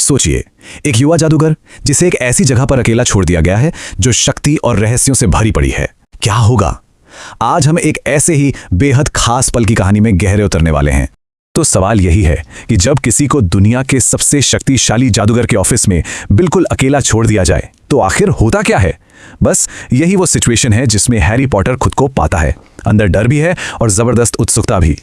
सोचिए, एक युवा जादूगर जिसे एक ऐसी जगह पर अकेला छोड़ दिया गया है जो शक्ति और रहस्यों से भरी पड़ी है। क्या होगा? आज हम एक ऐसे ही बेहद खास पल की कहानी में गहरे उतरने वाले हैं। तो सवाल यही है कि जब किसी को दुनिया के सबसे शक्तिशाली जादूगर के ऑफिस में बिल्कुल अकेला छोड़ दिया जाए तो आखिर होता क्या है? बस यही वो सिचुएशन है जिसमें हैरी पॉटर खुद को पाता है। अंदर डर भी है और जबरदस्त उत्सुकता भी।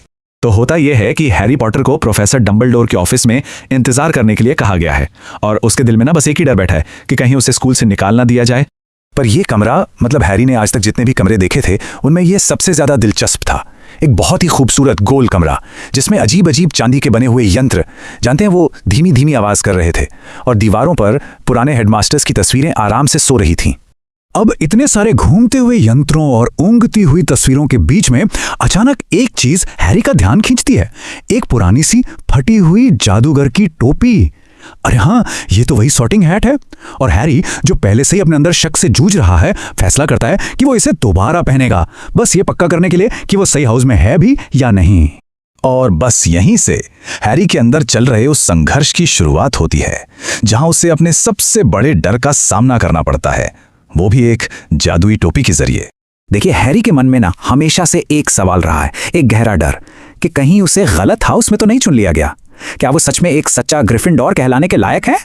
तो होता यह है कि हैरी पॉटर को प्रोफेसर डंबलडोर के ऑफिस में इंतजार करने के लिए कहा गया है और उसके दिल में ना बस एक ही डर बैठा है कि कहीं उसे स्कूल से निकाल ना दिया जाए। पर यह कमरा, मतलब हैरी ने आज तक जितने भी कमरे देखे थे उनमें यह सबसे ज्यादा दिलचस्प था। एक बहुत ही खूबसूरत गोल कमरा जिसमें अजीब अजीब चांदी के बने हुए यंत्र, जानते हैं, वो धीमी धीमी आवाज कर रहे थे और दीवारों पर पुराने हेडमास्टर्स की तस्वीरें आराम से सो रही थीं। अब इतने सारे घूमते हुए यंत्रों और ऊँगती हुई तस्वीरों के बीच में अचानक एक चीज हैरी का ध्यान खींचती है। एक पुरानी सी फटी हुई जादूगर की टोपी। अरे हाँ, ये तो वही सॉर्टिंग हैट है। और हैरी, जो पहले से ही अपने अंदर शक से जूझ रहा है, फैसला करता है कि वो इसे दोबारा पहनेगा, बस ये पक्का करने के लिए कि वो सही हाउस में है भी या नहीं। और बस यहीं से हैरी के अंदर चल रहे उस संघर्ष की शुरुआत होती है जहां उसे अपने सबसे बड़े डर का सामना करना पड़ता है, वो भी एक जादुई टोपी के जरिए। देखिए, हैरी के मन में ना हमेशा से एक सवाल रहा है, एक गहरा डर कि कहीं उसे गलत हाउस में तो नहीं चुन लिया गया। क्या वो सच में एक सच्चा ग्रिफिंडोर कहलाने के लायक है?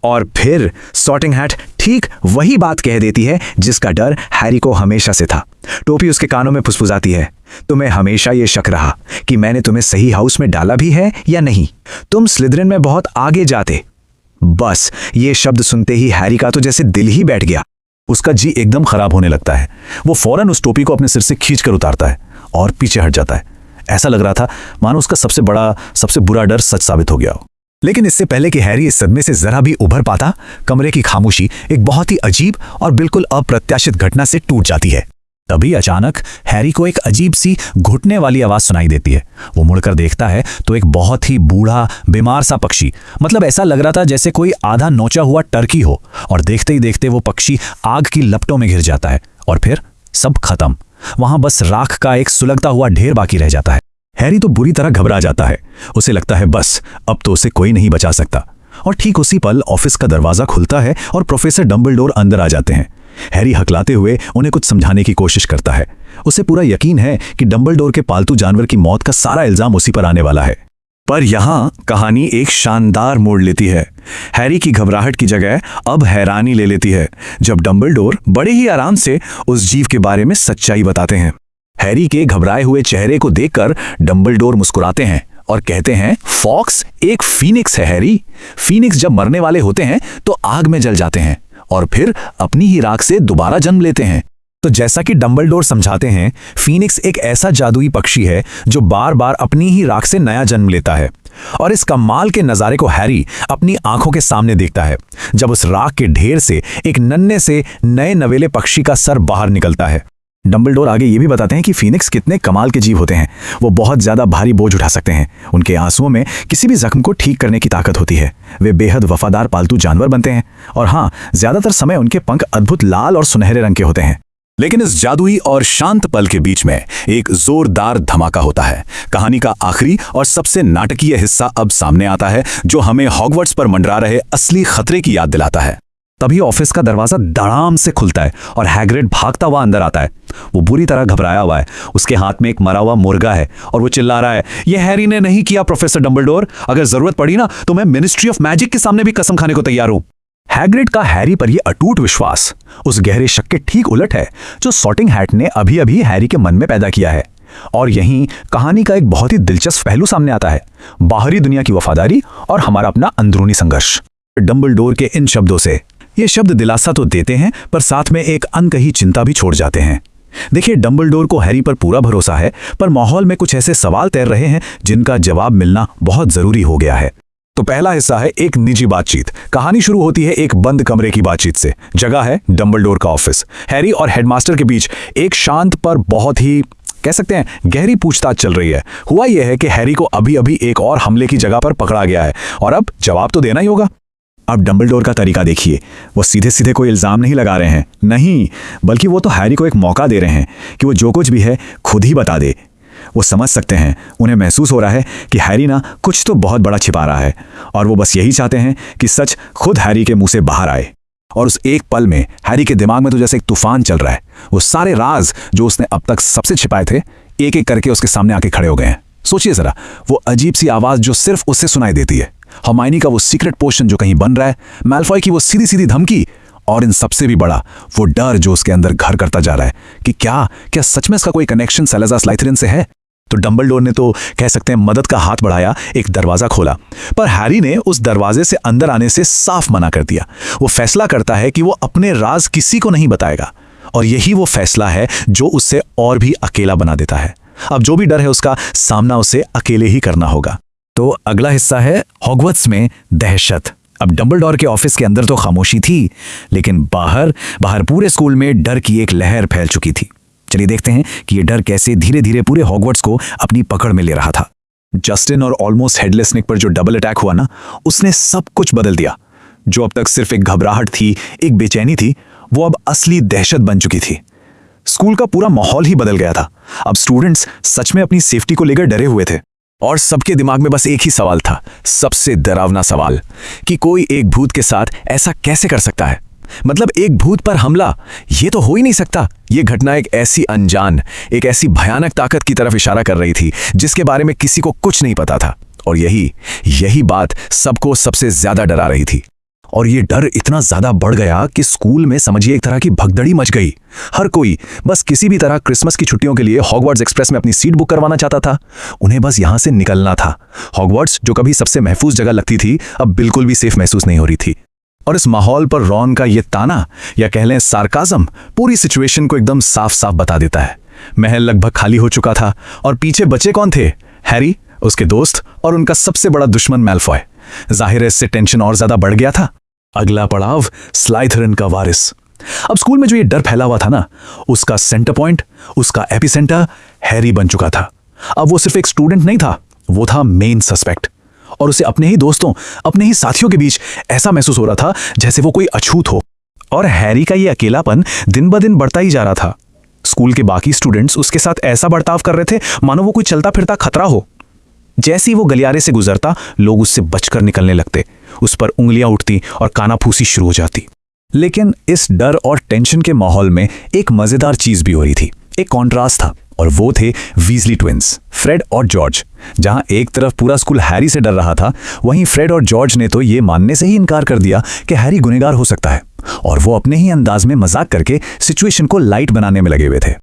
और फिर सॉर्टिंग हैट ठीक वही बात कह देती है जिसका डर हैरी को हमेशा से था। टोपी उसके कानों में फुसफुसाती है, तुम्हें हमेशा ये शक रहा कि मैंने तुम्हें सही हाउस में डाला भी है या नहीं। तुम स्लिदरिन में बहुत आगे जाते। बस ये शब्द सुनते ही हैरी का तो जैसे दिल ही बैठ गया। उसका जी एकदम खराब होने लगता है। वो फौरन उस टोपी को अपने सिर से खींचकर उतारता है और पीछे हट जाता है। ऐसा लग रहा था मानो उसका सबसे बुरा डर सच साबित हो गया हो। लेकिन इससे पहले कि हैरी इस सदमे से जरा भी उभर पाता, कमरे की खामोशी एक बहुत ही अजीब और बिल्कुल अप्रत्याशित घटना से टूट जाती है। तभी अचानक हैरी को एक अजीब सी घुटने वाली आवाज सुनाई देती है। वो मुड़कर देखता है तो एक बहुत ही बूढ़ा बीमार सा पक्षी, मतलब ऐसा लग रहा था जैसे कोई आधा नोचा हुआ टर्की हो, और देखते ही देखते वो पक्षी आग की लपटों में घिर जाता है और फिर सब खत्म। वहां बस राख का एक सुलगता हुआ ढेर बाकी रह जाता है। हैरी तो बुरी तरह घबरा जाता है। उसे लगता है बस अब तो उसे कोई नहीं बचा सकता। और ठीक उसी पल ऑफिस का दरवाजा खुलता है और प्रोफेसर डंबलडोर अंदर आ जाते हैं। हैरी हकलाते हुए उन्हें कुछ समझाने की कोशिश करता है। उसे पूरा यकीन है कि डंबलडोर के पालतू जानवर की मौत का सारा इल्जाम उसी पर आने वाला है। पर यहां कहानी एक शानदार मोड़ लेती है। हैरी की घबराहट की जगह अब हैरानी ले लेती है जब डंबलडोर बड़े ही आराम से उस जीव के बारे में सच्चाई बताते हैं। हैरी के घबराए हुए चेहरे को देखकर डंबलडोर मुस्कुराते हैं और कहते हैं, फॉक्स एक फीनिक्स है हैरी। फीनिक्स जब मरने वाले होते हैं तो आग में जल जाते हैं और फिर अपनी ही राख से दोबारा जन्म लेते हैं। तो जैसा कि डंबलडोर समझाते हैं, फीनिक्स एक ऐसा जादुई पक्षी है जो बार बार अपनी ही राख से नया जन्म लेता है। और इस कमाल के नज़ारे को हैरी अपनी आंखों के सामने देखता है जब उस राख के ढेर से एक नन्हे से नए नवेले पक्षी का सर बाहर निकलता है। डंबलडोर आगे ये भी बताते हैं कि फीनिक्स कितने कमाल के जीव होते हैं। वो बहुत ज़्यादा भारी बोझ उठा सकते हैं। उनके आंसुओं में किसी भी जख्म को ठीक करने की ताकत होती है। वे बेहद वफादार पालतू जानवर बनते हैं और हाँ, ज़्यादातर समय उनके पंख अद्भुत लाल और सुनहरे रंग के होते हैं। लेकिन इस जादुई और शांत पल के बीच में एक जोरदार धमाका होता है। कहानी का आखिरी और सबसे नाटकीय हिस्सा अब सामने आता है जो हमें हॉगवर्ट्स पर मंडरा रहे असली खतरे की याद दिलाता है। तभी ऑफिस का दरवाजा धड़ाम से खुलता है और हैग्रिड भागता हुआ अंदर आता है। वो बुरी तरह घबराया हुआ है। उसके हाथ में एक मरा हुआ मुर्गा है और वो चिल्ला रहा है, ये हैरी ने नहीं किया प्रोफेसर डंबलडोर। अगर जरूरत पड़ी ना तो मैं मिनिस्ट्री ऑफ मैजिक के सामने भी कसम खाने को तैयार हूं। हैग्रिड का हैरी पर यह अटूट विश्वास उस गहरे शक के ठीक उलट है जो सॉर्टिंग हैट ने अभी अभी हैरी के मन में पैदा किया है। और यहीं कहानी का एक बहुत ही दिलचस्प पहलू सामने आता है, बाहरी दुनिया की वफादारी और हमारा अपना अंदरूनी संघर्ष। डंबलडोर के इन शब्दों से ये शब्द दिलासा तो देते हैं पर साथ में एक अनकही चिंता भी छोड़ जाते हैं। देखिए, डंबलडोर को हैरी पर पूरा भरोसा है पर माहौल में कुछ ऐसे सवाल तैर रहे हैं जिनका जवाब मिलना बहुत जरूरी हो गया है। तो पहला हिस्सा है एक निजी बातचीत। कहानी शुरू होती है एक बंद कमरे की बातचीत से। जगह है डंबलडोर का ऑफिस। हैरी और हेडमास्टर के बीच एक शांत पर बहुत ही कह सकते हैं गहरी पूछताछ चल रही है। हुआ यह है कि हैरी को अभी अभी एक और हमले की जगह पर पकड़ा गया है और अब जवाब तो देना ही होगा। अब डंबलडोर का तरीका देखिए, वो सीधे सीधे कोई इल्जाम नहीं लगा रहे हैं, नहीं, बल्कि वो तो हैरी को एक मौका दे रहे हैं कि वो जो कुछ भी है खुद ही बता दे। वो समझ सकते हैं, उन्हें महसूस हो रहा है कि हैरी ना कुछ तो बहुत बड़ा छिपा रहा है, और वो बस यही चाहते हैं कि सच खुद हैरी के मुंह से बाहर आए। और उस एक पल में हैरी के दिमाग में तो जैसे एक तूफान चल रहा है। वो सारे राज जो उसने अब तक सबसे छिपाए थे, एक एक करके उसके सामने आके खड़े हो गए हैं। सोचिए जरा, वो अजीब सी आवाज जो सिर्फ उससे सुनाई देती है, हर्माइनी का वो सीक्रेट पोशन जो कहीं बन रहा है, मैल्फॉय की वो सीधी सीधी धमकी, और इन सबसे भी बड़ा वो डर जो उसके अंदर घर करता जा रहा है कि क्या सच में इसका कोई कनेक्शन सलाज़ार स्लाइथरिन से है। तो डंबलडोर ने तो कह सकते हैं मदद का हाथ बढ़ाया, एक दरवाजा खोला, पर हैरी ने उस दरवाजे से अंदर आने से साफ मना कर दिया। वो फैसला करता है कि वो अपने राज किसी को नहीं बताएगा, और यही वो फैसला है जो उससे और भी अकेला बना देता है। अब जो भी डर है उसका सामना उसे अकेले ही करना होगा। तो अगला हिस्सा है हॉगवर्ट्स में दहशत। अब डंबलडोर के ऑफिस के अंदर तो खामोशी थी, लेकिन बाहर पूरे स्कूल में डर की एक लहर फैल चुकी थी। चलिए देखते हैं कि ये डर कैसे धीरे धीरे पूरे हॉगवर्ट्स को अपनी पकड़ में ले रहा था। जस्टिन और ऑलमोस्ट हेडलेस निक पर जो डबल अटैक हुआ ना, उसने सब कुछ बदल दिया। जो अब तक सिर्फ एक घबराहट थी, एक बेचैनी थी, वो अब असली दहशत बन चुकी थी। स्कूल का पूरा माहौल ही बदल गया था। अब स्टूडेंट्स सच में अपनी सेफ्टी को लेकर डरे हुए थे, और सबके दिमाग में बस एक ही सवाल था, सबसे डरावना सवाल, कि कोई एक भूत के साथ ऐसा कैसे कर सकता है। मतलब एक भूत पर हमला, ये तो हो ही नहीं सकता। ये घटना एक ऐसी अनजान, एक ऐसी भयानक ताकत की तरफ इशारा कर रही थी जिसके बारे में किसी को कुछ नहीं पता था, और यही बात सबको सबसे ज्यादा डरा रही थी। और ये डर इतना ज्यादा बढ़ गया कि स्कूल में समझिए एक तरह की भगदड़ी मच गई। हर कोई बस किसी भी तरह क्रिसमस की छुट्टियों के लिए हॉगवर्ट्स एक्सप्रेस में अपनी सीट बुक करवाना चाहता था। उन्हें बस यहां से निकलना था। हॉगवर्ट्स जो कभी सबसे महफूज जगह लगती थी, अब बिल्कुल भी सेफ महसूस नहीं हो रही थी। और इस माहौल पर रॉन का ये ताना, या कह लें सार्काज़म, पूरी सिचुएशन को एकदम साफ साफ बता देता है। महल लगभग खाली हो चुका था, और पीछे बचे कौन थे? हैरी, उसके दोस्त, और उनका सबसे बड़ा दुश्मन मैल्फॉय। जाहिर है इससे टेंशन और ज्यादा बढ़ गया था। अगला पड़ाव, स्लाइथरिन का वारिस। अब स्कूल में जो ये डर फैला हुआ था ना, उसका सेंटर पॉइंट, उसका एपिसेंटर हैरी बन चुका था। अब वो सिर्फ एक स्टूडेंट नहीं था, वो था मेन सस्पेक्ट। और उसे अपने ही दोस्तों, अपने ही साथियों के बीच ऐसा महसूस हो रहा था जैसे वो कोई अछूत हो। और हैरी का ये अकेलापन दिन ब दिन बढ़ता ही जा रहा था। स्कूल के बाकी स्टूडेंट्स उसके साथ ऐसा बर्ताव कर रहे थे मानो वो कोई चलता फिरता खतरा हो। जैसे ही वो गलियारे से गुजरता, लोग उससे बचकर निकलने लगते, उस पर उंगलियां उठती और कानाफूसी शुरू हो जाती। लेकिन इस डर और टेंशन के माहौल में एक मजेदार चीज भी हो रही थी, एक कॉन्ट्रास्ट था, और वो थे वीजली ट्विंस, फ्रेड और जॉर्ज। जहां एक तरफ पूरा स्कूल हैरी से डर रहा था, वहीं फ्रेड और जॉर्ज ने तो ये मानने से ही इनकार कर दिया कि हैरी गुनहगार हो सकता है, और वो अपने ही अंदाज में मजाक करके सिचुएशन को लाइट बनाने में लगे हुए थे।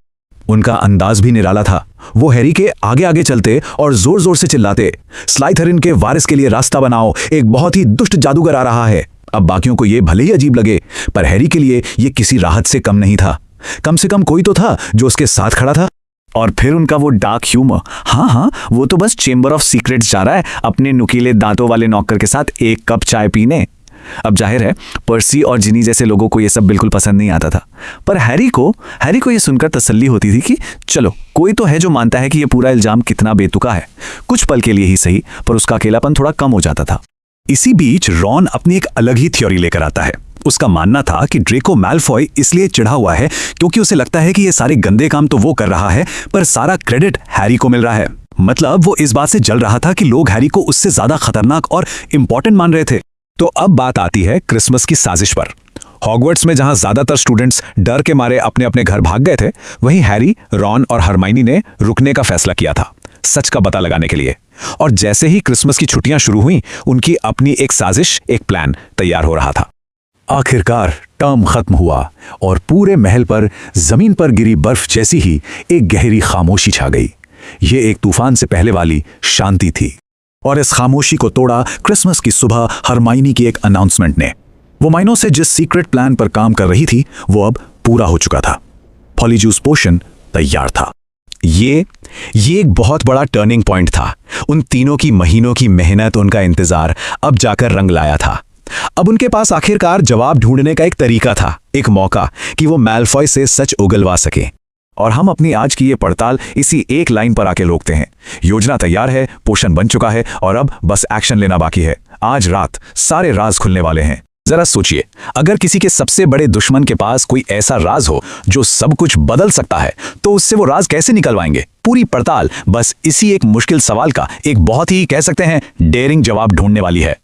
उनका अंदाज भी निराला था। वो हैरी के आगे आगे चलते और जोर जोर से चिल्लाते, स्लाइथरिन के वारिस के लिए रास्ता बनाओ, एक बहुत ही दुष्ट जादूगर आ रहा है। अब बाकियों को ये भले ही अजीब लगे, पर हैरी के लिए ये किसी राहत से कम नहीं था। कम से कम कोई तो था जो उसके साथ खड़ा था। और फिर उनका वो डार्क ह्यूमर, हाँ, वो तो बस चेंबर ऑफ सीक्रेट्स जा रहा है अपने नुकीले दांतों वाले नौकर के साथ एक कप चाय पीने। अब जाहिर है पर्सी और जिनी जैसे लोगों को ये सब बिल्कुल पसंद नहीं आता था, पर हैरी को ये सुनकर तसल्ली होती थी कि चलो कोई तो है जो मानता है कि ये पूरा इल्जाम कितना बेतुका है। कुछ पल के लिए ही सही, पर उसका अकेलापन थोड़ा कम हो जाता था। इसी बीच रॉन अपनी एक अलग ही थ्योरी लेकर आता है। उसका मानना था कि ड्रेको मैल्फॉय इसलिए चिढ़ा हुआ है क्योंकि उसे लगता है कि ये सारे गंदे काम तो वो कर रहा है, पर सारा क्रेडिट हैरी को मिल रहा है। मतलब वो इस बात से जल रहा था कि लोग हैरी को उससे ज्यादा खतरनाक और इंपॉर्टेंट मान रहे थे। तो अब बात आती है क्रिसमस की साजिश पर। हॉगवर्ट्स में जहां ज्यादातर स्टूडेंट्स डर के मारे अपने अपने घर भाग गए थे, वहीं हैरी, रॉन और हरमाइनी ने रुकने का फैसला किया था, सच का पता लगाने के लिए। और जैसे ही क्रिसमस की छुट्टियां शुरू हुई, उनकी अपनी एक साजिश, एक प्लान तैयार हो रहा था। आखिरकार टर्म खत्म हुआ और पूरे महल पर जमीन पर गिरी बर्फ जैसी ही एक गहरी खामोशी छा गई। ये एक तूफान से पहले वाली शांति थी, और इस खामोशी को तोड़ा क्रिसमस की सुबह हरमाइनी की एक अनाउंसमेंट ने। वो महीनों से जिस सीक्रेट प्लान पर काम कर रही थी, वो अब पूरा हो चुका था। पॉलीजूस पोशन तैयार था। ये एक बहुत बड़ा टर्निंग पॉइंट था। उन तीनों की महीनों की मेहनत, उनका इंतजार अब जाकर रंग लाया था। अब उनके पास आखिरकार जवाब ढूंढने का एक तरीका था, एक मौका कि वो मैल्फॉय से सच उगलवा सके। और हम अपनी आज की ये पड़ताल इसी एक लाइन पर आके रोकते हैं। योजना तैयार है, पोशन बन चुका है, और अब बस एक्शन लेना बाकी है। आज रात सारे राज खुलने वाले हैं। जरा सोचिए, अगर किसी के सबसे बड़े दुश्मन के पास कोई ऐसा राज हो जो सब कुछ बदल सकता है, तो उससे वो राज कैसे निकलवाएंगे? पूरी पड़ताल बस इसी एक मुश्किल सवाल का एक बहुत ही कह सकते हैं डेयरिंग जवाब ढूंढने वाली है।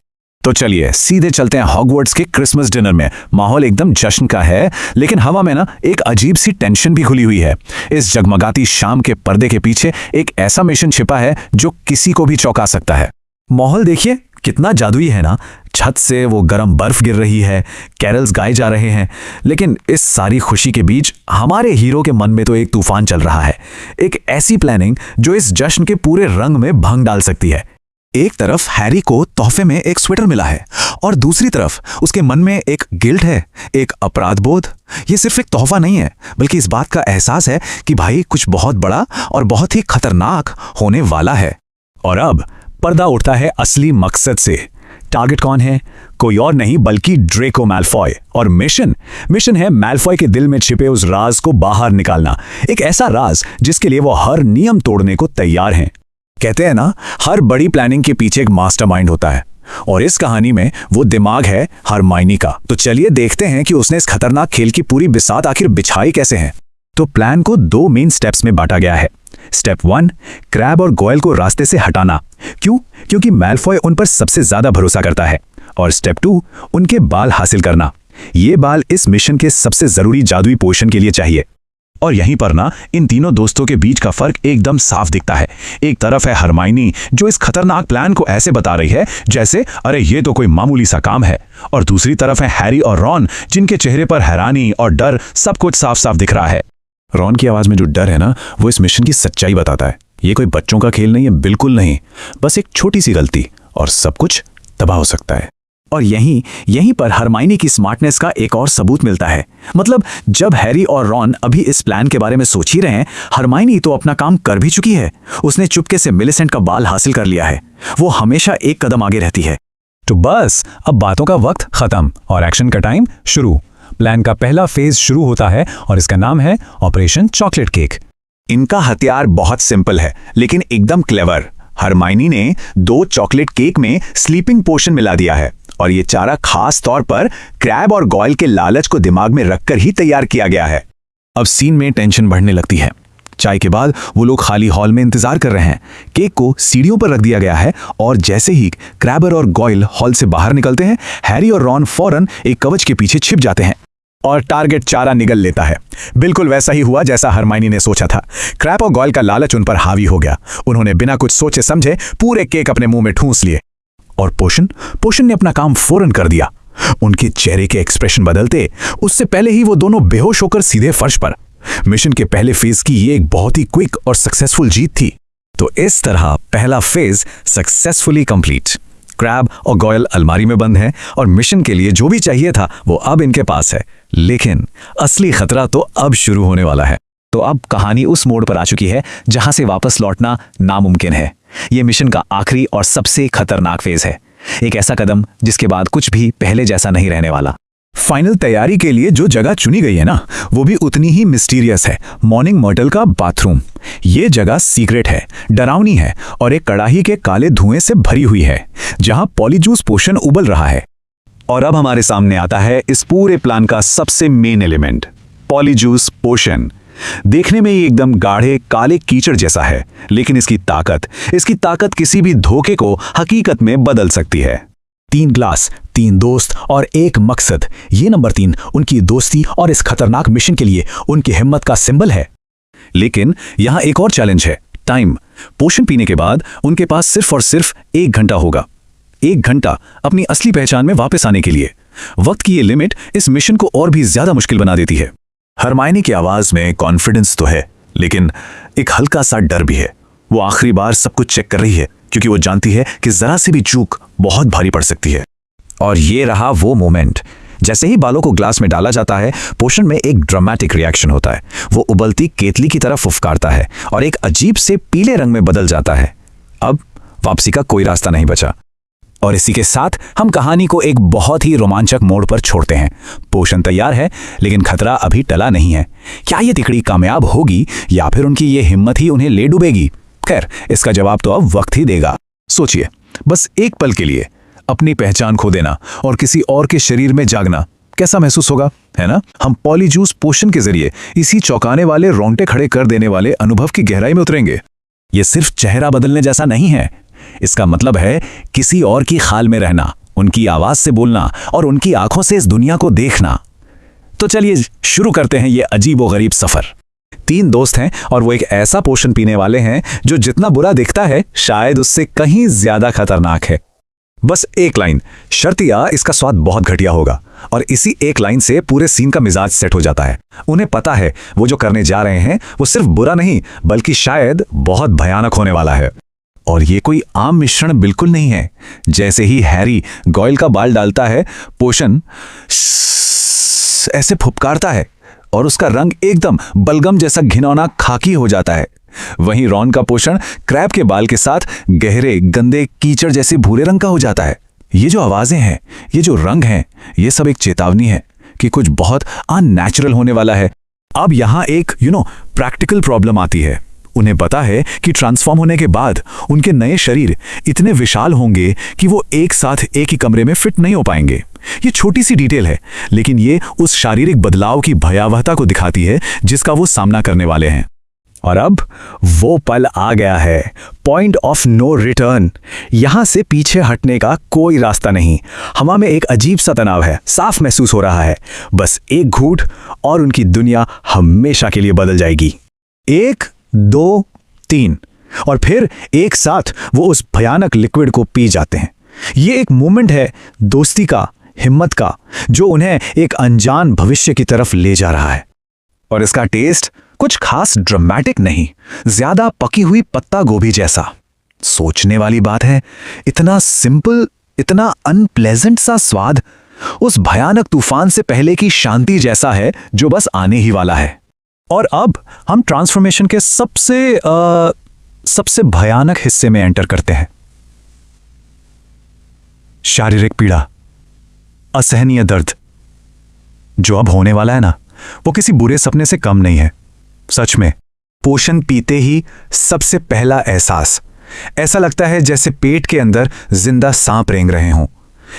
तो चलिए सीधे चलते हैं हॉगवर्ट्स के क्रिसमस डिनर में। माहौल एकदम जश्न का है, लेकिन हवा में ना एक अजीब सी टेंशन भी घुली हुई है। इस जगमगाती शाम के पर्दे के पीछे एक ऐसा मिशन छिपा है जो किसी को भी चौंका सकता है। माहौल देखिए कितना जादुई है ना। छत से वो गर्म बर्फ गिर रही है, कैरल्स गाए जा रहे हैं, लेकिन इस सारी खुशी के बीच हमारे हीरो के मन में तो एक तूफान चल रहा है। एक ऐसी प्लानिंग जो इस जश्न के पूरे रंग में भंग डाल सकती है। एक तरफ हैरी को तोहफे में एक स्वेटर मिला है और दूसरी तरफ उसके मन में एक गिल्ट है, एक अपराध बोध। ये सिर्फ एक तोहफा नहीं है, बल्कि इस बात का एहसास है कि भाई कुछ बहुत बड़ा और बहुत ही खतरनाक होने वाला है। और अब पर्दा उठता है असली मकसद से। टारगेट कौन है? कोई और नहीं बल्कि ड्रेको मैल्फॉय। और मिशन है मैल्फॉय के दिल में छिपे उस राज को बाहर निकालना। एक ऐसा राज जिसके लिए वो हर नियम तोड़ने को तैयार हैं। कहते हैं ना, हर बड़ी प्लानिंग के पीछे एक मास्टरमाइंड होता है, और इस कहानी में वो दिमाग है हरमाइनी का। तो चलिए देखते हैं कि उसने इस खतरनाक खेल की पूरी बिसात आखिर बिछाई कैसे है। तो प्लान को 2 मेन स्टेप्स में बांटा गया है। स्टेप 1, क्रैब और गोयल को रास्ते से हटाना। क्यों? क्योंकि मैल्फॉय उन पर सबसे ज्यादा भरोसा करता है। और स्टेप 2, उनके बाल हासिल करना। ये बाल इस मिशन के सबसे जरूरी जादुई पोषण के लिए चाहिए। और यहीं पर ना इन तीनों दोस्तों के बीच का फर्क एकदम साफ दिखता है। एक तरफ है हरमाइनी जो इस खतरनाक प्लान को ऐसे बता रही है जैसे अरे ये तो कोई मामूली सा काम है, और दूसरी तरफ है हैरी और रॉन जिनके चेहरे पर हैरानी और डर सब कुछ साफ साफ दिख रहा है। रॉन की आवाज में जो डर है ना, वो इस मिशन की सच्चाई बताता है। ये कोई बच्चों का खेल नहीं है, बिल्कुल नहीं। बस एक छोटी सी गलती और सब कुछ तबाह हो सकता है। और यहीं पर हरमाइनी की स्मार्टनेस का एक और सबूत मिलता है। मतलब जब हैरी और रॉन अभी इस प्लान के बारे में सोच ही रहे हैं, हरमाइनी तो अपना काम कर भी चुकी है। उसने चुपके से मिलिसेंट का बाल हासिल कर लिया है। वो हमेशा एक कदम आगे रहती है। तो बस अब बातों का वक्त खत्म और एक्शन का टाइम शुरू। प्लान का पहला फेज शुरू होता है और इसका नाम है ऑपरेशन चॉकलेट केक। इनका हथियार बहुत सिंपल है, लेकिन एकदम क्लेवर। हरमाइनी ने 2 चॉकलेट केक में स्लीपिंग पोशन मिला दिया है, और ये चारा खास तौर पर क्रैब और गोयल के लालच को दिमाग में रखकर ही तैयार किया गया है। अब सीन में टेंशन बढ़ने लगती है। चाय के बाद वो लोग खाली हॉल में इंतजार कर रहे हैं। केक को सीढ़ियों पर रख दिया गया है, और जैसे ही क्रैबर और गोयल हॉल से बाहर निकलते हैं, हैरी और रॉन फौरन एक कवच के पीछे छिप जाते हैं और टारगेट चारा निगल लेता है। बिल्कुल वैसा ही हुआ जैसा हरमाइनी ने सोचा था। क्रैब और गोयल का लालच उन पर हावी हो गया। उन्होंने बिना कुछ सोचे समझे पूरे केक अपने मुंह में ठूंस लिए, और पोशन ने अपना काम फौरन कर दिया। उनके चेहरे के एक्सप्रेशन बदलते उससे पहले ही वो दोनों बेहोश होकर सीधे फर्श पर। मिशन के पहले फेज की ये एक बहुत ही क्विक और सक्सेसफुल जीत थी। तो इस तरह पहला फेज सक्सेसफुली कंप्लीट। क्रैब और गोयल अलमारी में बंद हैं, और मिशन के लिए जो भी चाहिए था वो अब इनके पास है। लेकिन असली खतरा तो अब शुरू होने वाला है। तो अब कहानी उस मोड़ पर आ चुकी है जहां से वापस लौटना नामुमकिन है। ये मिशन का आखिरी और सबसे खतरनाक फेज है। एक ऐसा कदम जिसके बाद कुछ भी पहले जैसा नहीं रहने वाला। फाइनल तैयारी के लिए जो जगह चुनी गई है ना, वो भी उतनी ही मिस्टीरियस है। मॉर्निंग मर्टल का बाथरूम। ये जगह सीक्रेट है, डरावनी है, और एक कड़ाही के काले धुएं से भरी हुई है जहां पॉलीजूस पोशन उबल रहा है। और अब हमारे सामने आता है इस पूरे प्लान का सबसे मेन एलिमेंट, पॉलीजूस पोशन। देखने में ये एकदम गाढ़े काले कीचड़ जैसा है, लेकिन इसकी ताकत किसी भी धोखे को हकीकत में बदल सकती है। 3 ग्लास, 3 दोस्त और एक मकसद। ये नंबर 3 उनकी दोस्ती और इस खतरनाक मिशन के लिए उनकी हिम्मत का सिंबल है। लेकिन यहां एक और चैलेंज है, टाइम। पोशन पीने के बाद उनके पास सिर्फ और सिर्फ 1 घंटा होगा। 1 घंटा अपनी असली पहचान में वापस आने के लिए। वक्त की ये लिमिट इस मिशन को और भी ज्यादा मुश्किल बना देती है। हरमाइनी की आवाज में कॉन्फिडेंस तो है, लेकिन एक हल्का सा डर भी है। वो आखिरी बार सब कुछ चेक कर रही है, क्योंकि वो जानती है कि जरा सी भी चूक बहुत भारी पड़ सकती है। और ये रहा वो मोमेंट। जैसे ही बालों को ग्लास में डाला जाता है, पोशन में एक ड्रामेटिक रिएक्शन होता है। वो उबलती केतली की तरह फुफकारता है और एक अजीब से पीले रंग में बदल जाता है। अब वापसी का कोई रास्ता नहीं बचा। और इसी के साथ हम कहानी को एक बहुत ही रोमांचक मोड़ पर छोड़ते हैं। पोशन तैयार है, लेकिन खतरा अभी टला नहीं है। क्या ये तिकड़ी कामयाब होगी, या फिर उनकी ये हिम्मत ही उन्हें ले डूबेगी? खैर, इसका जवाब तो अब वक्त ही देगा। सोचिए बस एक पल के लिए, अपनी पहचान खो देना और किसी और के शरीर में जागना कैसा महसूस होगा, है ना? हम पॉलीजूस पोषण के जरिए इसी चौंकाने वाले रोंगटे खड़े कर देने वाले अनुभव की गहराई में उतरेंगे। ये सिर्फ चेहरा बदलने जैसा नहीं है, इसका मतलब है किसी और की खाल में रहना, उनकी आवाज से बोलना और उनकी आंखों से इस दुनिया को देखना। तो चलिए शुरू करते हैं ये अजीब व गरीब सफर। 3 दोस्त हैं और वो एक ऐसा पोषण पीने वाले हैं जो जितना बुरा दिखता है शायद उससे कहीं ज्यादा खतरनाक है। बस एक लाइन, शर्तिया इसका स्वाद बहुत घटिया होगा, और इसी एक लाइन से पूरे सीन का मिजाज सेट हो जाता है। उन्हें पता है वो जो करने जा रहे हैं वो सिर्फ बुरा नहीं बल्कि शायद बहुत भयानक होने वाला है। और ये कोई आम मिश्रण बिल्कुल नहीं है। जैसे ही हैरी गॉयल का बाल डालता है, पोषण ऐसे फुफकारता है और उसका रंग एकदम बलगम जैसा घिनौना खाकी हो जाता है। वहीं रॉन का पोषण क्रैब के बाल के साथ गहरे गंदे कीचड़ जैसे भूरे रंग का हो जाता है। ये जो आवाजें हैं, ये जो रंग हैं, ये सब एक चेतावनी है कि कुछ बहुत अननेचुरल होने वाला है। अब यहां एक प्रैक्टिकल प्रॉब्लम आती है। उन्हें पता है कि ट्रांसफॉर्म होने के बाद उनके नए शरीर इतने विशाल होंगे कि वो एक साथ एक ही कमरे में फिट नहीं हो पाएंगे। ये छोटी सी डिटेल है, लेकिन ये उस शारीरिक बदलाव की भयावहता को दिखाती है जिसका वो सामना करने वाले हैं। और अब वो पल आ गया है, पॉइंट ऑफ नो रिटर्न। यहां से पीछे हटने का कोई रास्ता नहीं। हवा में एक अजीब सा तनाव है, साफ महसूस हो रहा है। बस एक घूंट और उनकी दुनिया हमेशा के लिए बदल जाएगी। 1 2 3 और फिर एक साथ वो उस भयानक लिक्विड को पी जाते हैं। ये एक मोमेंट है दोस्ती का, हिम्मत का, जो उन्हें एक अनजान भविष्य की तरफ ले जा रहा है। और इसका टेस्ट कुछ खास ड्रामेटिक नहीं, ज्यादा पकी हुई पत्ता गोभी जैसा। सोचने वाली बात है, इतना सिंपल, इतना अनप्लेजेंट सा स्वाद उस भयानक तूफान से पहले की शांति जैसा है जो बस आने ही वाला है। और अब हम ट्रांसफॉर्मेशन के सबसे भयानक हिस्से में एंटर करते हैं। शारीरिक पीड़ा, असहनीय दर्द। जो अब होने वाला है ना, वो किसी बुरे सपने से कम नहीं है। सच में, पोषण पीते ही सबसे पहला एहसास ऐसा लगता है जैसे पेट के अंदर जिंदा सांप रेंग रहे हों।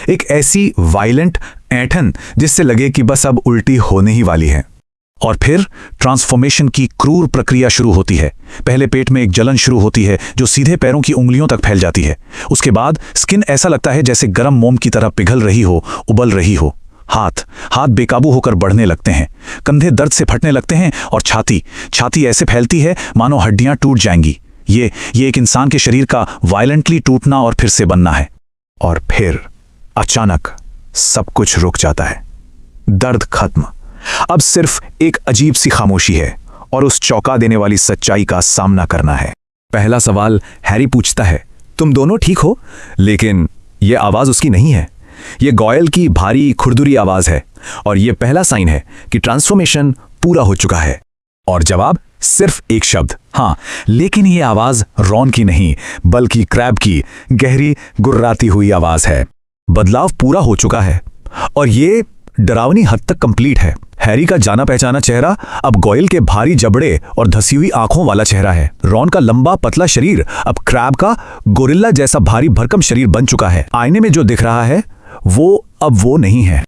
एक ऐसी वायलेंट ऐंठन जिससे लगे कि बस अब उल्टी होने ही वाली है। और फिर ट्रांसफॉर्मेशन की क्रूर प्रक्रिया शुरू होती है। पहले पेट में एक जलन शुरू होती है जो सीधे पैरों की उंगलियों तक फैल जाती है। उसके बाद स्किन ऐसा लगता है जैसे गर्म मोम की तरह पिघल रही हो, उबल रही हो। हाथ बेकाबू होकर बढ़ने लगते हैं, कंधे दर्द से फटने लगते हैं और छाती ऐसे फैलती है मानो हड्डियां टूट जाएंगी। ये एक इंसान के शरीर का वायलेंटली टूटना और फिर से बनना है। और फिर अचानक सब कुछ रुक जाता है। दर्द खत्म। अब सिर्फ एक अजीब सी खामोशी है और उस चौंका देने वाली सच्चाई का सामना करना है। पहला सवाल हैरी पूछता है, तुम दोनों ठीक हो? लेकिन यह आवाज उसकी नहीं है। ये गॉयल की भारी खुरदुरी आवाज है और यह पहला साइन है कि ट्रांसफॉर्मेशन पूरा हो चुका है। और जवाब सिर्फ एक शब्द, हाँ। लेकिन यह आवाज रॉन की नहीं बल्कि क्रैब की गहरी गुर्राती हुई आवाज है। बदलाव पूरा हो चुका है और ये डरावनी हद तक कंप्लीट है। हैरी का जाना पहचाना चेहरा अब गॉयल के भारी जबड़े और धसी हुई आंखों वाला चेहरा है। रॉन का लंबा पतला शरीर अब क्रैब का गोरिल्ला जैसा भारी भरकम शरीर बन चुका है। आईने में जो दिख रहा है वो अब वो नहीं है।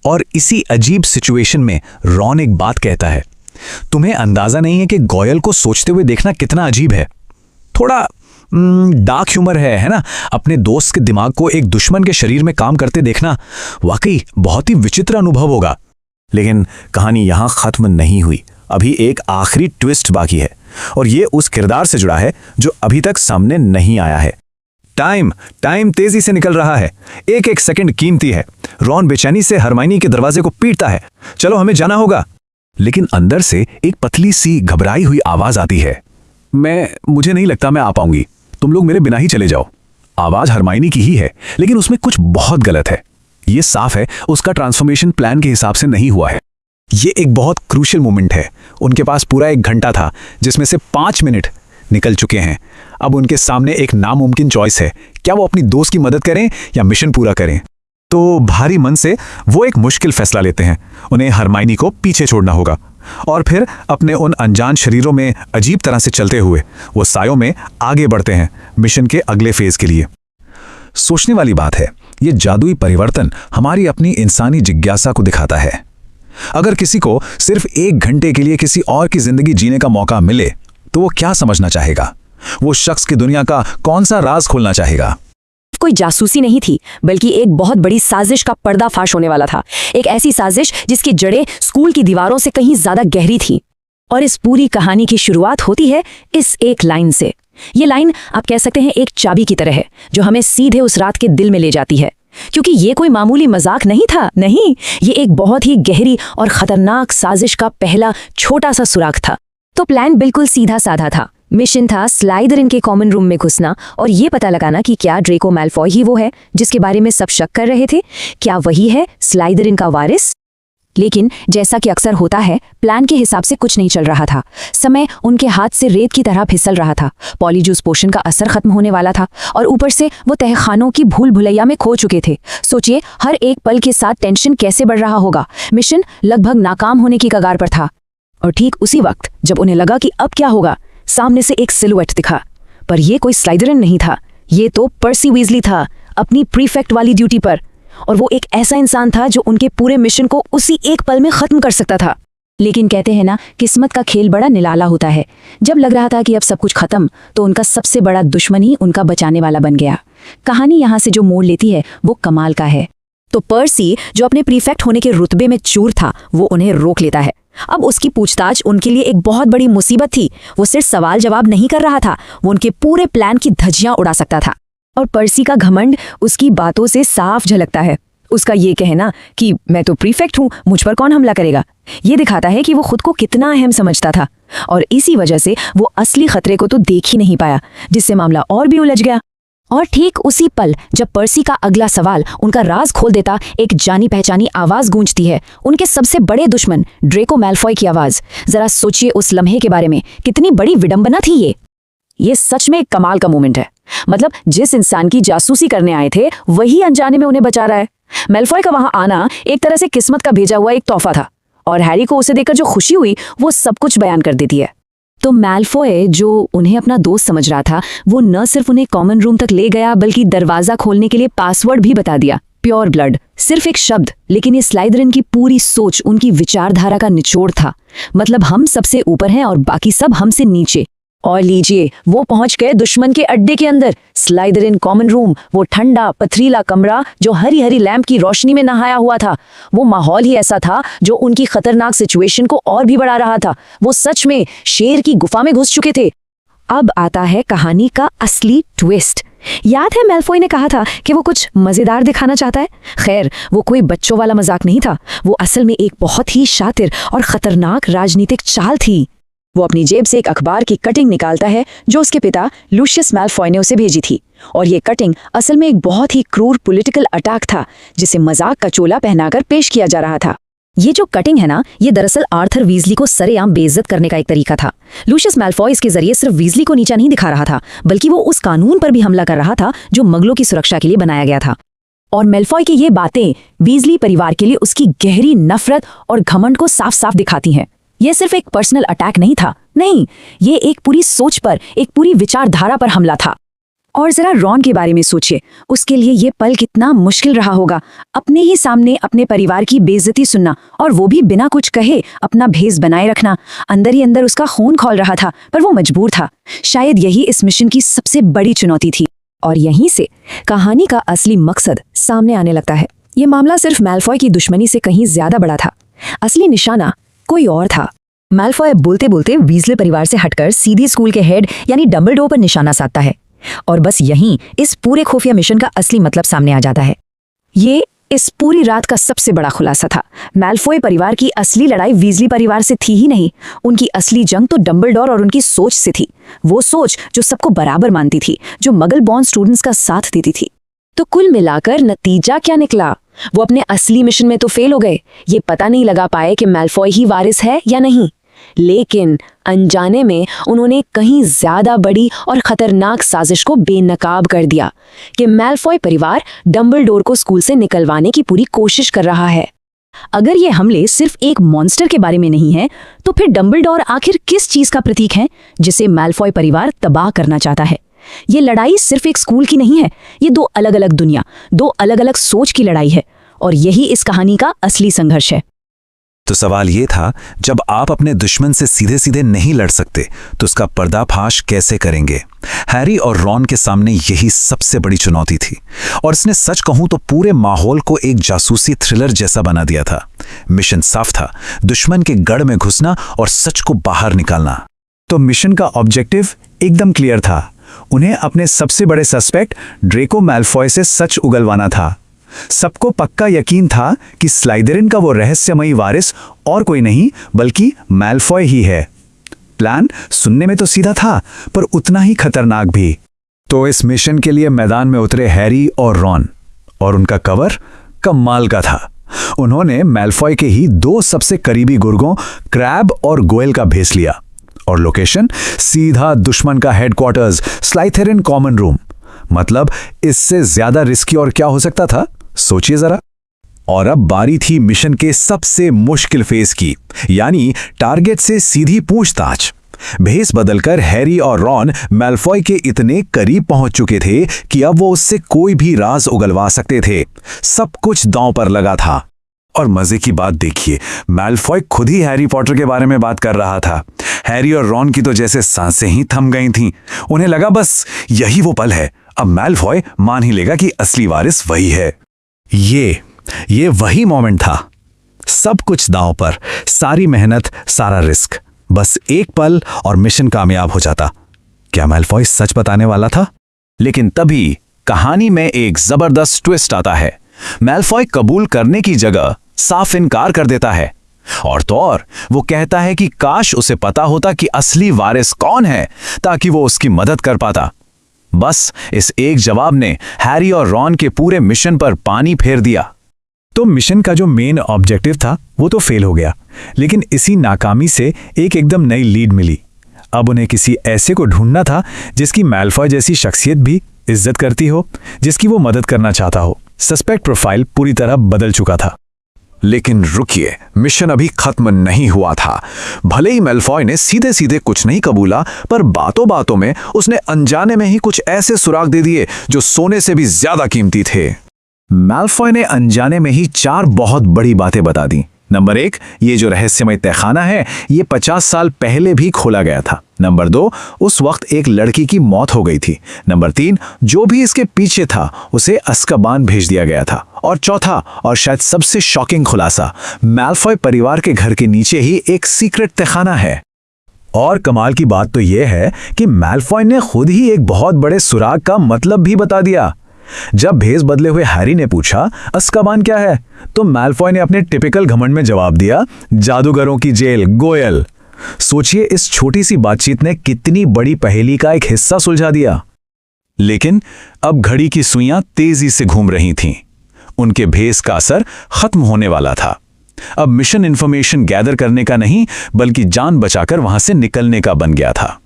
और इसी अजीब सिचुएशन में रॉन एक बात कहता है, तुम्हें अंदाजा नहीं है कि गॉयल को सोचते हुए देखना कितना अजीब है। थोड़ा डार्क ह्यूमर है ना? अपने दोस्त के दिमाग को एक दुश्मन के शरीर में काम करते देखना वाकई बहुत ही विचित्र अनुभव होगा। लेकिन कहानी यहां खत्म नहीं हुई। अभी एक आखिरी ट्विस्ट बाकी है और ये उस किरदार से जुड़ा है जो अभी तक सामने नहीं आया है। टाइम तेजी से निकल रहा है। एक एक सेकंड कीमती है। रॉन बेचैनी से हरमाइनी के दरवाजे को पीटता है, चलो हमें जाना होगा। लेकिन अंदर से एक पतली सी घबराई हुई आवाज आती है, मुझे नहीं लगता मैं आ पाऊंगी, तुम लोग मेरे बिना ही चले जाओ। आवाज हरमाइनी की ही है, लेकिन उसमें कुछ बहुत गलत है। ये साफ है उसका ट्रांसफॉर्मेशन प्लान के हिसाब से नहीं हुआ है। ये एक बहुत क्रूशियल मोमेंट है। उनके पास पूरा 1 घंटा था जिसमें से 5 मिनट निकल चुके हैं। अब उनके सामने एक नामुमकिन चॉइस है, क्या वो अपनी दोस्त की मदद करें या मिशन पूरा करें। तो भारी मन से वो एक मुश्किल फैसला लेते हैं। उन्हें हरमाइनी को पीछे छोड़ना होगा और फिर अपने उन अनजान शरीरों में अजीब तरह से चलते हुए वो सायों में आगे बढ़ते हैं मिशन के अगले फेज के लिए। सोचने वाली बात है, ये जादुई परिवर्तन हमारी अपनी इंसानी जिज्ञासा को दिखाता है। अगर किसी को सिर्फ 1 घंटे के लिए किसी और की जिंदगी जीने का मौका मिले तो वो क्या समझना चाहेगा? वो शख्स की दुनिया का कौन सा राज खोलना चाहेगा? कोई जासूसी नहीं थी, बल्कि एक बहुत बड़ी साजिश का पर्दाफाश होने वाला था। एक ऐसी साजिश जिसकी जड़ें स्कूल की दीवारों से कहीं ज्यादा गहरी थी। और इस पूरी कहानी की शुरुआत होती है इस एक लाइन से। ये लाइन आप कह सकते हैं एक चाबी की तरह है, जो हमें सीधे उस रात के दिल में ले जाती है। क्योंकि ये कोई मामूली मजाक नहीं था, नहीं, ये एक बहुत ही गहरी और खतरनाक साजिश का पहला छोटा सा सुराग था। तो प्लान बिल्कुल सीधा साधा था। मिशन था स्लाइदरिन के कॉमन रूम में घुसना और ये पता लगाना कि क्या ड्रेको मैल्फॉय ही वो है जिसके बारे में सब शक कर रहे थे। क्या वही है स्लाइदरिन का वारिस? लेकिन जैसा कि अक्सर होता है, प्लान के हिसाब से कुछ नहीं चल रहा था। समय उनके हाथ से रेत की तरह फिसल रहा था। पॉलीजूस पोशन का असर खत्म होने वाला था और ऊपर से वो तहखानों की भूल भुलैया में खो चुके थे। सोचिए, हर एक पल के साथ टेंशन कैसे बढ़ रहा होगा। मिशन लगभग नाकाम होने की कगार पर था। और ठीक उसी वक्त जब उन्हें लगा कि अब क्या होगा, सामने से एक सिलुएट दिखा। पर यह कोई स्लाइदरिन नहीं था, ये तो पर्सी वीजली था, अपनी प्रीफेक्ट वाली ड्यूटी पर। और वो एक ऐसा इंसान था जो उनके पूरे मिशन को उसी एक पल में खत्म कर सकता था। लेकिन कहते हैं ना, किस्मत का खेल बड़ा निराला होता है। जब लग रहा था कि अब सब कुछ खत्म, तो उनका सबसे बड़ा दुश्मन ही उनका बचाने वाला बन गया। कहानी यहाँ से जो मोड़ लेती है वो कमाल का है। तो पर्सी, जो अपने प्रीफेक्ट होने के रुतबे में चूर था, वो उन्हें रोक लेता है। अब उसकी पूछताछ उनके लिए एक बहुत बड़ी मुसीबत थी। वो सिर्फ सवाल जवाब नहीं कर रहा था, वो उनके पूरे प्लान की धज्जियां उड़ा सकता था। और पर्सी का घमंड उसकी बातों से साफ झलकता है। उसका ये कहना कि मैं तो प्रीफेक्ट हूं, मुझ पर कौन हमला करेगा, ये दिखाता है कि वो खुद को कितना अहम समझता था। और इसी वजह से वो असली खतरे को तो देख ही नहीं पाया, जिससे मामला और भी उलझ गया। और ठीक उसी पल जब पर्सी का अगला सवाल उनका राज खोल देता, एक जानी पहचानी आवाज गूंजती है, उनके सबसे बड़े दुश्मन ड्रेको मैल्फॉय की आवाज। जरा सोचिए उस लम्हे के बारे में, कितनी बड़ी विडंबना थी ये सच में एक कमाल का मोमेंट है। मतलब जिस इंसान की जासूसी करने आए थे, वही अनजाने में उन्हें बचा रहा है। मैल्फॉय का वहां आना एक तरह से किस्मत का भेजा हुआ एक तोहफा था, और हैरी को उसे देखकर जो खुशी हुई वो सब कुछ बयान कर देती है। तो मैल्फॉय, जो उन्हें अपना दोस्त समझ रहा था, वो न सिर्फ उन्हें कॉमन रूम तक ले गया, बल्कि दरवाजा खोलने के लिए पासवर्ड भी बता दिया। प्योर ब्लड, सिर्फ एक शब्द, लेकिन ये स्लाइदरिन की पूरी सोच, उनकी विचारधारा का निचोड़ था। मतलब हम सबसे ऊपर हैं और बाकी सब हमसे नीचे। और लीजिए, वो पहुंच गए दुश्मन के अड्डे के अंदर। स्लाइदरिन कॉमन रूम, वो ठंडा पथरीला कमरा जो हरी हरी लैंप की रोशनी में नहाया हुआ था। वो माहौल ही ऐसा था जो उनकी खतरनाक सिचुएशन को और भी बढ़ा रहा था। वो सच में शेर की गुफा में घुस चुके थे। अब आता है कहानी का असली ट्विस्ट। याद है मैल्फॉय ने कहा था कि वो कुछ मजेदार दिखाना चाहता है? खैर, वो कोई बच्चों वाला मजाक नहीं था। वो असल में एक बहुत ही शातिर और खतरनाक राजनीतिक चाल थी। वो अपनी जेब से एक अखबार की कटिंग निकालता है जो उसके पिता लूशियस मैल्फॉय ने उसे भेजी थी। और ये कटिंग असल में एक बहुत ही क्रूर पॉलिटिकल अटैक था, जिसे मजाक का चोला पहनाकर पेश किया जा रहा था। ये जो कटिंग है ना, ये दरअसल आर्थर वीजली को सरेआम बेइज्जत करने का एक तरीका था। लूशियस मैल्फॉय इसके जरिए सिर्फ वीजली को नीचा नहीं दिखा रहा था, बल्कि वो उस कानून पर भी हमला कर रहा था जो मगलों की सुरक्षा के लिए बनाया गया था। और मैल्फॉय की ये बातें वीजली परिवार के लिए उसकी गहरी नफरत और घमंड को साफ साफ दिखाती हैं। यह सिर्फ एक पर्सनल अटैक नहीं था, नहीं, ये एक पूरी सोच पर, एक पूरी विचारधारा पर हमला था। और जरा रॉन के बारे में सोचिए, उसके लिए ये पल कितना मुश्किल रहा होगा। अपने ही सामने अपने परिवार की बेइज्जती सुनना, और वो भी बिना कुछ कहे अपना भेष बनाए रखना। अंदर ही अंदर उसका खून खौल रहा था, पर वो मजबूर था। शायद यही इस मिशन की सबसे बड़ी चुनौती थी। और यहीं से कहानी का असली मकसद सामने आने लगता है। ये मामला सिर्फ मैल्फॉय की दुश्मनी से कहीं ज्यादा बड़ा था। असली निशाना कोई और था। मैल्फॉय बोलते बोलते वीजले परिवार से हटकर सीधी स्कूल के हेड यानी डंबलडोर पर निशाना साधता है। और बस यहीं इस पूरे खुफिया मिशन का असली मतलब सामने आ जाता है। ये इस पूरी रात का सबसे बड़ा खुलासा था। मैल्फॉय परिवार की असली लड़ाई वीजली परिवार से थी ही नहीं, उनकी असली जंग तो डंबलडोर और उनकी सोच से थी। वो सोच जो सबको बराबर मानती थी, जो मगल बॉर्न स्टूडेंट्स का साथ देती थी। तो कुल मिलाकर नतीजा क्या निकला? वो अपने असली मिशन में तो फेल हो गए। ये पता नहीं लगा पाए कि मैल्फॉय ही वारिस है या नहीं, लेकिन अनजाने में उन्होंने कहीं ज्यादा बड़ी और खतरनाक साजिश को बेनकाब कर दिया कि मैल्फॉय परिवार डंबलडोर को स्कूल से निकलवाने की पूरी कोशिश कर रहा है। अगर ये हमले सिर्फ एक मॉन्स्टर के बारे में नहीं है, तो फिर डंबलडोर आखिर किस चीज का प्रतीक है जिसे मैल्फॉय परिवार तबाह करना चाहता है? ये लड़ाई सिर्फ एक स्कूल की नहीं है, ये दो अलग अलग दुनिया, दो अलग अलग सोच की लड़ाई है, और यही इस कहानी का असली संघर्ष है। तो सवाल ये था, जब आप अपने दुश्मन से सीधे सीधे नहीं लड़ सकते तो उसका पर्दाफाश कैसे करेंगे? हैरी और रॉन के सामने यही सबसे बड़ी चुनौती थी, और इसने सच कहूं तो पूरे माहौल को एक जासूसी थ्रिलर जैसा बना दिया था। मिशन साफ था, दुश्मन के गढ़ में घुसना और सच को बाहर निकालना। तो मिशन का ऑब्जेक्टिव एकदम क्लियर था, उन्हें अपने सबसे बड़े सस्पेक्ट ड्रेको मैल्फॉय से सच उगलवाना था। सबको पक्का यकीन था कि स्लाइदरिन का वो रहस्यमयी वारिस और कोई नहीं बल्कि मैल्फॉय ही है। प्लान सुनने में तो सीधा था, पर उतना ही खतरनाक भी। तो इस मिशन के लिए मैदान में उतरे हैरी और रॉन, और उनका कवर कमाल का था। उन्होंने मैल्फॉय के ही दो सबसे करीबी गुर्गों क्रैब और गोयल का भेस लिया, और लोकेशन सीधा दुश्मन का हेडक्वार्टर्स स्लाइथेरिन कॉमन रूम। मतलब इससे ज्यादा रिस्की और क्या हो सकता था, सोचिए जरा। और अब बारी थी मिशन के सबसे मुश्किल फेज की, यानी टारगेट से सीधी पूछताछ। भेस बदलकर हैरी और रॉन मैल्फॉय के इतने करीब पहुंच चुके थे कि अब वो उससे कोई भी राज उगलवा सकते थे। सब कुछ दांव पर लगा था। और मजे की बात देखिए, मैल्फॉय खुद ही हैरी पॉटर के बारे में बात कर रहा था। हैरी और रॉन की तो जैसे सांसें ही थम गई थीं। उन्हें लगा बस यही वो पल है, अब मैल्फॉय मान ही लेगा कि असली वारिस वही है। ये वही मोमेंट था। सब कुछ दांव पर, सारी मेहनत, सारा रिस्क, बस एक पल और मिशन कामयाब हो जाता। क्या मैल्फॉय सच बताने वाला था? लेकिन तभी कहानी में एक जबरदस्त ट्विस्ट आता है। मैल्फॉय कबूल करने की जगह साफ इनकार कर देता है, और तो और वो कहता है कि काश उसे पता होता कि असली वारिस कौन है, ताकि वो उसकी मदद कर पाता। बस इस एक जवाब ने हैरी और रॉन के पूरे मिशन पर पानी फेर दिया। तो मिशन का जो मेन ऑब्जेक्टिव था वो तो फेल हो गया, लेकिन इसी नाकामी से एक एकदम नई लीड मिली। अब उन्हें किसी ऐसे को ढूंढना था जिसकी मैल्फॉय जैसी शख्सियत भी इज्जत करती हो, जिसकी वो मदद करना चाहता हो। सस्पेक्ट प्रोफाइल पूरी तरह बदल चुका था। लेकिन रुकिए, मिशन अभी खत्म नहीं हुआ था। भले ही मैल्फॉय ने सीधे सीधे कुछ नहीं कबूला, पर बातों बातों में उसने अनजाने में ही कुछ ऐसे सुराग दे दिए जो सोने से भी ज्यादा कीमती थे। मैल्फॉय ने अनजाने में ही 4 बहुत बड़ी बातें बता दी। नंबर 1, ये जो रहस्यमय तहखाना है ये 50 साल पहले भी खोला गया था। नंबर 2, उस वक्त एक लड़की की मौत हो गई थी। नंबर 3, जो भी इसके पीछे था उसे अस्काबान भेज दिया गया था। और चौथा और शायद सबसे शॉकिंग खुलासा, मैल्फॉय परिवार के घर के नीचे ही एक सीक्रेट तहखाना है। और कमाल की बात तो यह है कि मैल्फॉय ने खुद ही एक बहुत बड़े सुराग का मतलब भी बता दिया। जब भेस बदले हुए हैरी ने पूछा अस्काबान क्या है, तो मैल्फॉय ने अपने टिपिकल घमंड में जवाब दिया, जादूगरों की जेल, गोयल। सोचिए इस छोटी सी बातचीत ने कितनी बड़ी पहेली का एक हिस्सा सुलझा दिया। लेकिन अब घड़ी की सुइयां तेजी से घूम रही थीं। उनके भेस का असर खत्म होने वाला था। अब मिशन इंफॉर्मेशन गैदर करने का नहीं, बल्कि जान बचाकर वहां से निकलने का बन गया था।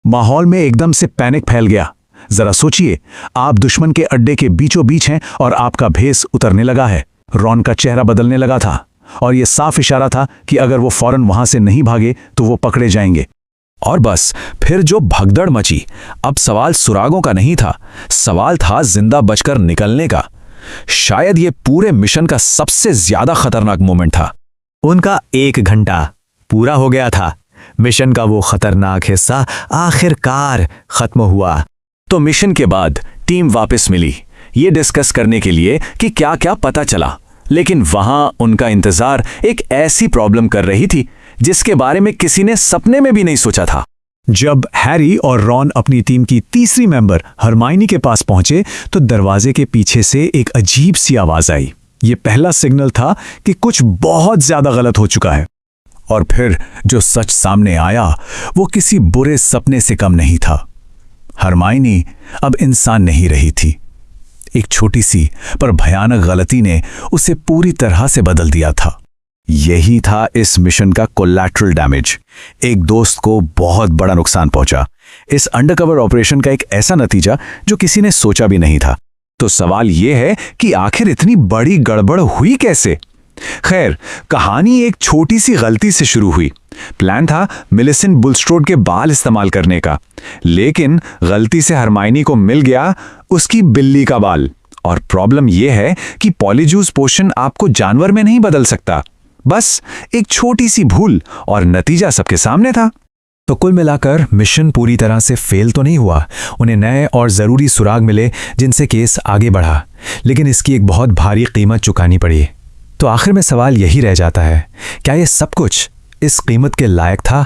माहौल में एकदम से पैनिक फैल गया। जरा सोचिए, आप दुश्मन के अड्डे के बीचों बीच हैं और आपका भेस उतरने लगा है। रॉन का चेहरा बदलने लगा था और यह साफ इशारा था कि अगर वो फौरन वहां से नहीं भागे तो वो पकड़े जाएंगे। और बस फिर जो भगदड़ मची। अब सवाल सुरागों का नहीं था, सवाल था जिंदा बचकर निकलने का। शायद ये पूरे मिशन का सबसे ज्यादा खतरनाक मोमेंट था। उनका 1 घंटा पूरा हो गया था। मिशन का वो खतरनाक हिस्सा आखिरकार खत्म हुआ। तो मिशन के बाद टीम वापस मिली, ये डिस्कस करने के लिए कि क्या क्या पता चला। लेकिन वहां उनका इंतजार एक ऐसी प्रॉब्लम कर रही थी जिसके बारे में किसी ने सपने में भी नहीं सोचा था। जब हैरी और रॉन अपनी टीम की तीसरी मेंबर हरमाइनी के पास पहुंचे तो दरवाजे के पीछे से एक अजीब सी आवाज आई। ये पहला सिग्नल था कि कुछ बहुत ज्यादा गलत हो चुका है। और फिर जो सच सामने आया वो किसी बुरे सपने से कम नहीं था। हरमाइनी अब इंसान नहीं रही थी। एक छोटी सी पर भयानक गलती ने उसे पूरी तरह से बदल दिया था। यही था इस मिशन का कोलैटरल डैमेज। एक दोस्त को बहुत बड़ा नुकसान पहुंचा। इस अंडरकवर ऑपरेशन का एक ऐसा नतीजा जो किसी ने सोचा भी नहीं था। तो सवाल यह है कि आखिर इतनी बड़ी गड़बड़ हुई कैसे? खैर, कहानी एक छोटी सी गलती से शुरू हुई, प्लान था मिलिसेंट बुलस्ट्रोड के बाल इस्तेमाल करने का, लेकिन गलती से हरमाइनी को मिल गया उसकी बिल्ली का बाल। और प्रॉब्लम यह है कि पॉलीजूस पोशन आपको जानवर में नहीं बदल सकता। बस एक छोटी सी भूल और नतीजा सबके सामने था। तो कुल मिलाकर मिशन पूरी तरह से फेल तो नहीं हुआ। उन्हें नए और ज़रूरी सुराग मिले जिनसे केस आगे बढ़ा, लेकिन इसकी एक बहुत भारी कीमत चुकानी पड़ी। तो आखिर में सवाल यही रह जाता है, क्या ये सब कुछ इस कीमत के लायक था?